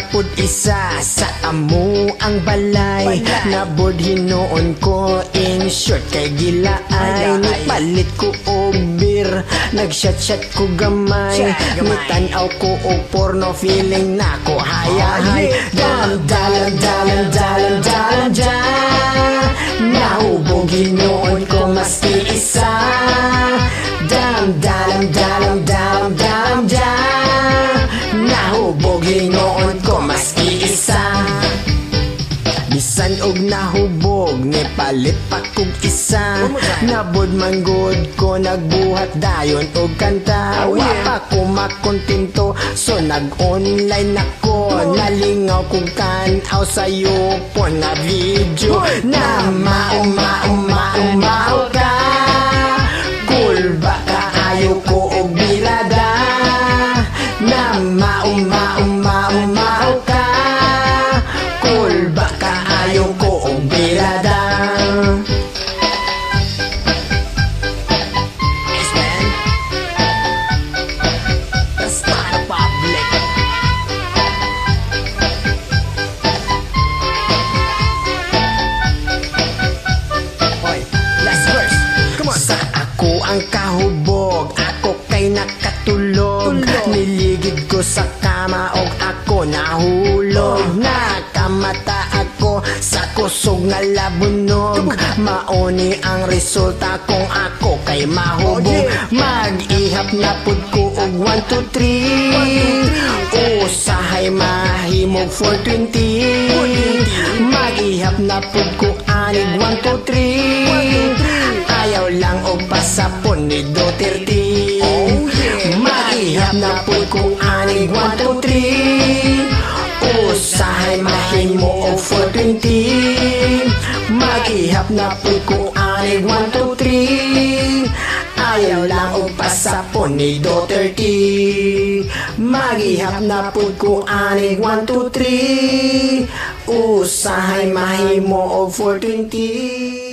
pud isa sa amo ang balay. Nabod hinuon ko in short kay gilaay. Nipalit ko og beer, nag-shot ko gamay. Nitanaw ko og porno, feeling na ko hayahay. Dalam nahubog hinuon ko maski isa. Dalam nahubog hinuon ko maski isa. Bisan og nahubog, nipalit pa kog isa. Nabod manggod ko, nagbuhat dayon og kanta. Wa pa ko makontento, so nag-online ako. Nalingaw kong tanaw sa'yo po na video. Na maumaw ka, cool ba ka, ayaw ko og bilada. Na maumaw ka, cool ba ka, ayaw ko og bilada. Yes, man. That's not a public. Oy, last verse. Come on. Sa ako ang kahubog, ako kay nakatulog. Niligid ko sa kama og ako nahulog. Nakamata ako sa kusog nga labunog. Mauni ang resulta kung ako kay mahubog. Mag-ihap na pud ko og 1, 2, 3. Usahay mahimog 420. Mag-ihap na pud ko anig 1, 2, 3. Ayaw lang og pasapon ni Duterte. Mag-ihap na pud ko anig 1, 2, 3. Usahay mahimo og 420. Mag-ihap na pud ko anig 1, 2, 3. Ayaw lang og pasapon ni Duterte. Mag-ihap na pud ko anig 1, 2, 3. Usahay mahimo og 420.